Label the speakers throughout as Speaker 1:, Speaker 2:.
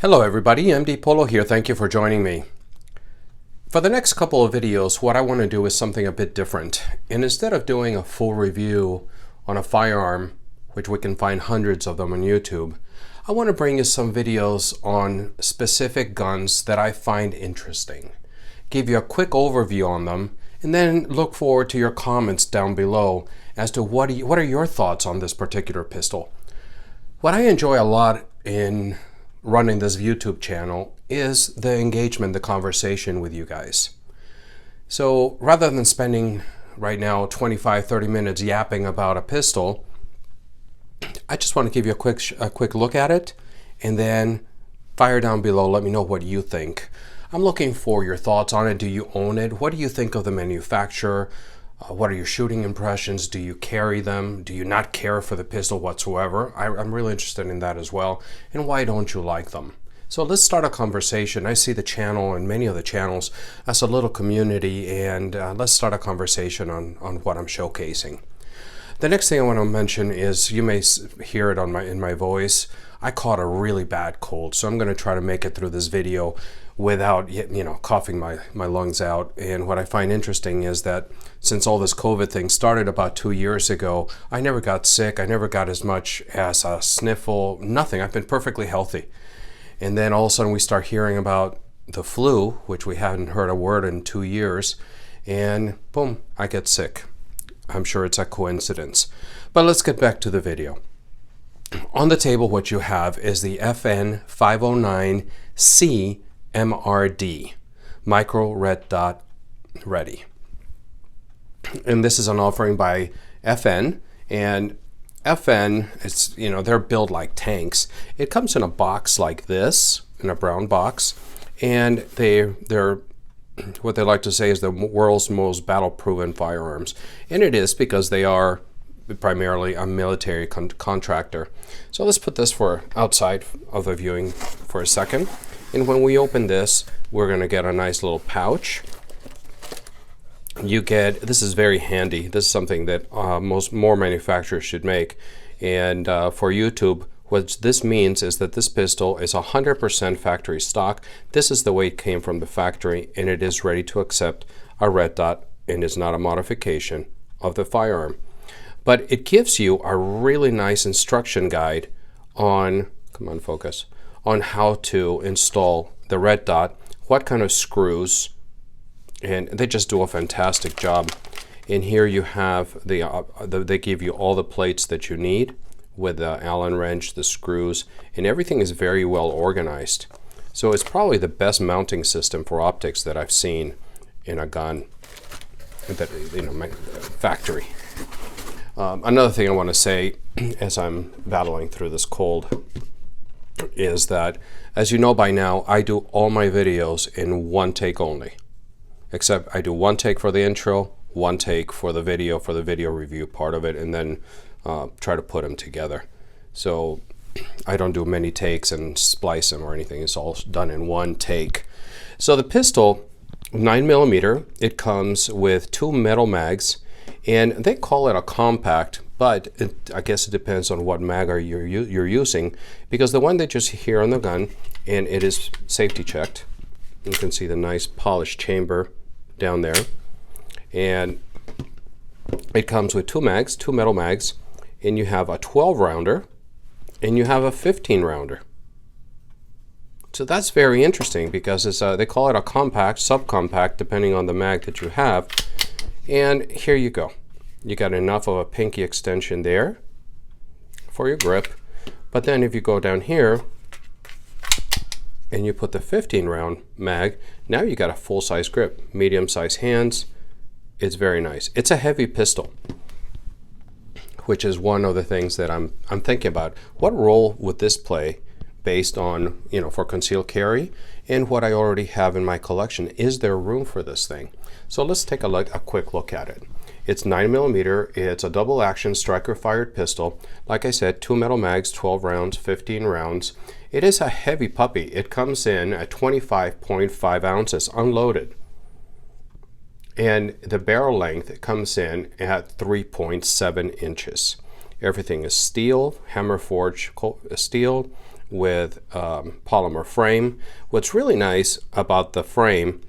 Speaker 1: Hello everybody, MD Polo here. Thank you for joining me. For the next couple of videos, what I want to do is something a bit different. And instead of doing a full review on a firearm, which we can find hundreds of them on YouTube, I want to bring you some videos on specific guns that I find interesting. Give you a quick overview on them, and then look forward to your comments down below as to what are your thoughts on this particular pistol. What I enjoy a lot in running this YouTube channel is the engagement, the conversation with you guys. So rather than spending right now 25-30 minutes yapping about a pistol, I just want to give you a quick look at it, and then fire down below, let me know what you think. I'm looking for your thoughts on it. Do you own it? What do you think of the manufacturer? What are your shooting impressions? Do you carry them? Do you not care for the pistol whatsoever? I'm really interested in that as well. And why don't you like them? So let's start a conversation. I see the channel and many of the channels as a little community, and let's start a conversation on what I'm showcasing. The next thing I want to mention is, you may hear it in my voice, I caught a really bad cold, so I'm going to try to make it through this video without coughing my lungs out. And what I find interesting is that since all this COVID thing started about 2 years ago, I never got sick. I never got as much as a sniffle, nothing. I've been perfectly healthy. And then all of a sudden we start hearing about the flu, which we hadn't heard a word in 2 years, and boom, I get sick. I'm sure it's a coincidence. But let's get back to the video. On the table, what you have is the FN 509C Mrd, Micro Red Dot Ready. And this is an offering by FN, and FN, it's, they're built like tanks. It comes in a box like this, in a brown box, and they're what they like to say is the world's most battle-proven firearms. And it is, because they are primarily a military contractor. So let's put this for outside of the viewing for a second. And when we open this, we're going to get a nice little pouch. This is very handy. This is something that more manufacturers should make. And for YouTube, what this means is that this pistol is 100% factory stock. This is the way it came from the factory, and it is ready to accept a red dot, and is not a modification of the firearm. But it gives you a really nice instruction guide on, come on, focus, on how to install the red dot, what kind of screws, and they just do a fantastic job. In here you have they give you all the plates that you need with the Allen wrench, the screws, and everything is very well organized. So it's probably the best mounting system for optics that I've seen in a gun, that factory. Another thing I want to say as I'm battling through this cold is that, as you know by now, I do all my videos in one take only. Except I do one take for the intro, one take for the video review part of it, and then try to put them together. So I don't do many takes and splice them or anything. It's all done in one take. So the pistol, 9mm, it comes with 2 metal mags, and they call it a compact, but I guess it depends on what mag you're using, because the one that you see here on the gun, and it is safety checked. You can see the nice polished chamber down there, and it comes with 2 mags, 2 metal mags, and you have a 12 rounder and you have a 15 rounder. So that's very interesting, because it's they call it a compact, subcompact, depending on the mag that you have. And here you go. You got enough of a pinky extension there for your grip. But then if you go down here and you put the 15 round mag, now you got a full-size grip, medium-sized hands. It's very nice. It's a heavy pistol, which is one of the things that I'm thinking about. What role would this play based on, for concealed carry, and what I already have in my collection? Is there room for this thing? So let's take a quick look at it. It's 9mm, it's a double action striker fired pistol. Like I said, 2 metal mags, 12 rounds, 15 rounds. It is a heavy puppy. It comes in at 25.5 ounces unloaded. And the barrel length comes in at 3.7 inches. Everything is steel, hammer forged steel, with polymer frame. What's really nice about the frame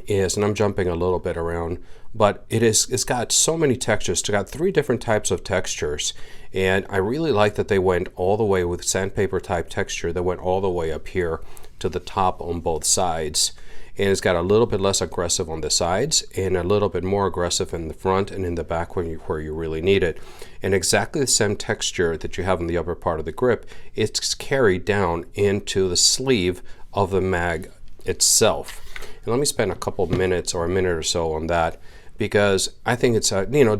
Speaker 1: is, and I'm jumping a little bit around, but it's got so many textures. It's got 3 different types of textures, and I really like that they went all the way with sandpaper type texture. They went all the way up here to the top on both sides, and it's got a little bit less aggressive on the sides and a little bit more aggressive in the front and in the back where you really need it. And exactly the same texture that you have in the upper part of the grip, it's carried down into the sleeve of the mag itself. And let me spend a couple minutes or a minute or so on that, because I think it's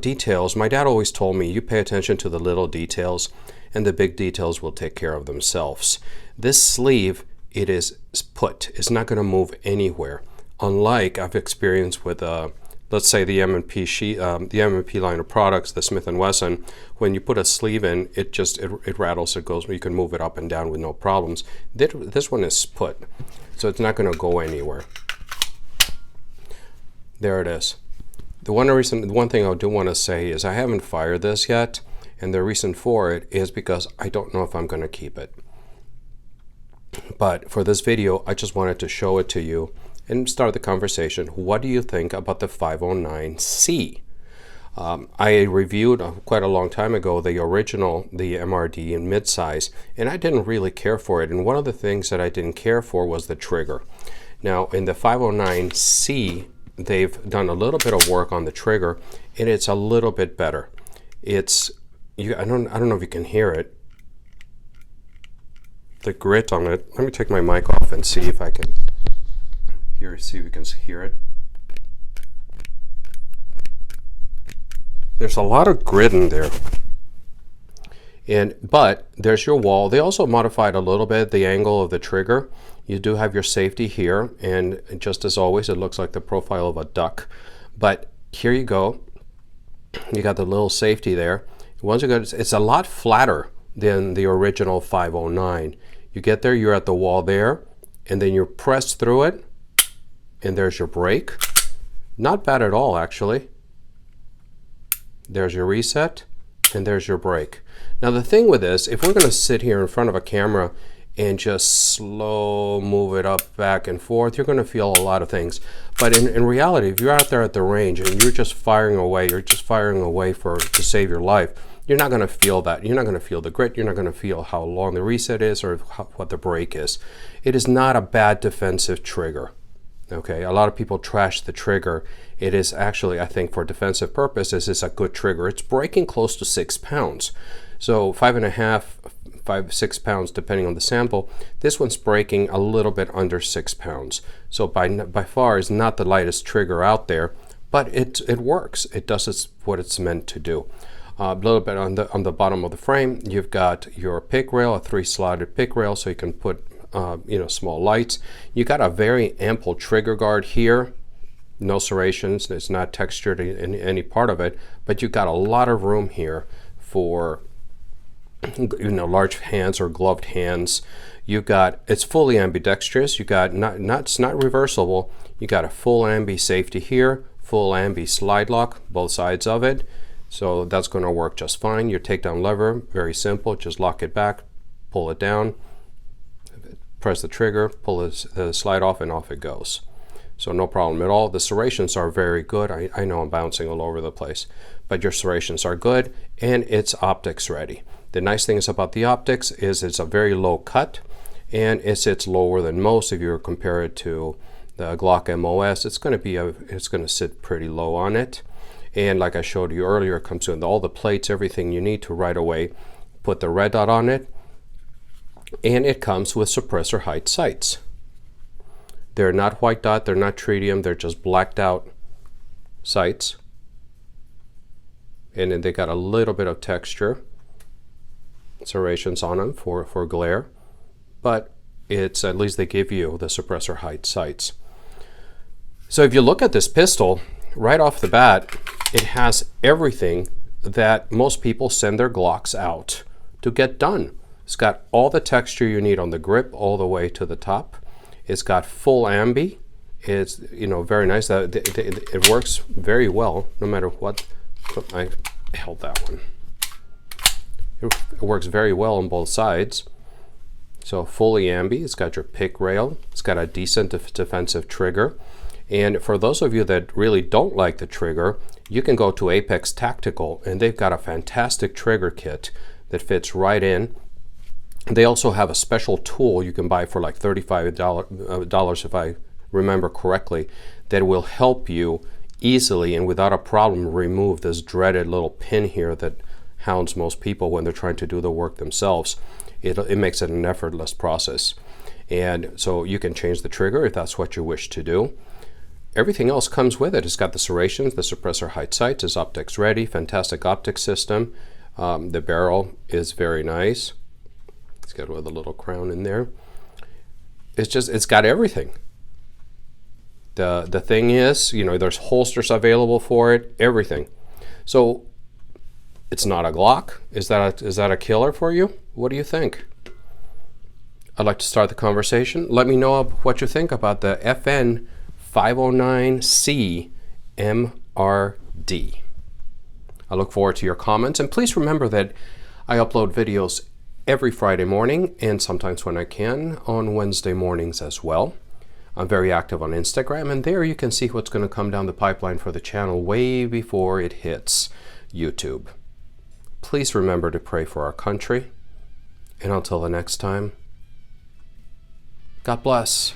Speaker 1: details. My dad always told me, you pay attention to the little details and the big details will take care of themselves. This sleeve, it is put. It's not going to move anywhere. Unlike I've experienced with let's say the M&P sheet, the M&P line of products, the Smith & Wesson, when you put a sleeve in, it rattles, it goes, you can move it up and down with no problems. This one is put, so it's not going to go anywhere. There it is. The one thing I do want to say is I haven't fired this yet, and the reason for it is because I don't know if I'm going to keep it. But for this video, I just wanted to show it to you and start the conversation. What do you think about the 509C? I reviewed quite a long time ago the original, the MRD in midsize, and I didn't really care for it. And one of the things that I didn't care for was the trigger. Now in the 509C, they've done a little bit of work on the trigger, and it's a little bit better. I don't know if you can hear it. The grit on it. Let me take my mic off and see if I can see if you can hear it. There's a lot of grit in there. But there's your wall. They also modified a little bit the angle of the trigger. You do have your safety here, and just as always, it looks like the profile of a duck. But here you go. You got the little safety there. Once you go, it's a lot flatter than the original 509. You get there, you're at the wall there, and then you press through it, and there's your brake. Not bad at all, actually. There's your reset, and there's your brake. Now the thing with this, if we're going to sit here in front of a camera and just slow move it up, back and forth, you're going to feel a lot of things. But in reality, if you're out there at the range and you're just firing away, to save your life, you're not going to feel that. You're not going to feel the grit. You're not going to feel how long the reset is or what the brake is. It is not a bad defensive trigger. Okay, a lot of people trash the trigger. It is actually, I think, for defensive purposes, it's a good trigger. It's braking close to 6 pounds. So 5.5, 6 pounds, depending on the sample. This one's braking a little bit under 6 pounds. So by far is not the lightest trigger out there, but it works. It does what it's meant to do. A little bit on the bottom of the frame, you've got your pick rail, a 3-slotted pick rail, so you can put small lights. You got a very ample trigger guard here. No serrations. It's not textured in any part of it, but you've got a lot of room here for large hands or gloved hands. It's fully ambidextrous. You got it's not reversible. You got a full ambi safety here, full ambi slide lock, both sides of it. So that's going to work just fine. Your takedown lever, very simple. Just lock it back, pull it down, press the trigger, pull the slide off, and off it goes. So no problem at all. The serrations are very good. I know I'm bouncing all over the place, but your serrations are good, and it's optics ready. The nice thing is about the optics is it's a very low cut, and it sits lower than most. If you compare it to the Glock MOS, it's going to sit pretty low on it. And like I showed you earlier, it comes with all the plates, everything you need to right away put the red dot on it. And it comes with suppressor height sights. They're not white dot, they're not tritium, they're just blacked out sights. And then they got a little bit of texture, serrations on them for glare. But it's at least they give you the suppressor height sights. So if you look at this pistol, right off the bat, it has everything that most people send their Glocks out to get done. It's got all the texture you need on the grip all the way to the top. It's got full ambi. It's very nice. It works very well no matter what. I held that one. It works very well on both sides. So fully ambi, it's got your pick rail, it's got a decent defensive trigger. And for those of you that really don't like the trigger, you can go to Apex Tactical, and they've got a fantastic trigger kit that fits right in. They also have a special tool you can buy for like $35 if I remember correctly, that will help you easily and without a problem remove this dreaded little pin here that hounds most people when they're trying to do the work themselves. It makes it an effortless process. And so you can change the trigger if that's what you wish to do. Everything else comes with it. It's got the serrations, the suppressor height sights, is optics ready, fantastic optic system. The barrel is very nice. It's got with a little crown in there. It's got everything. The thing is, you know, there's holsters available for it, everything. So it's not a Glock. Is that a killer for you? What do you think? I'd like to start the conversation. Let me know what you think about the FN 509C Mrd. I look forward to your comments, and please remember that I upload videos every Friday morning and sometimes when I can on Wednesday mornings as well. I'm very active on Instagram, and there you can see what's going to come down the pipeline for the channel way before it hits YouTube. Please remember to pray for our country, and until the next time, God bless.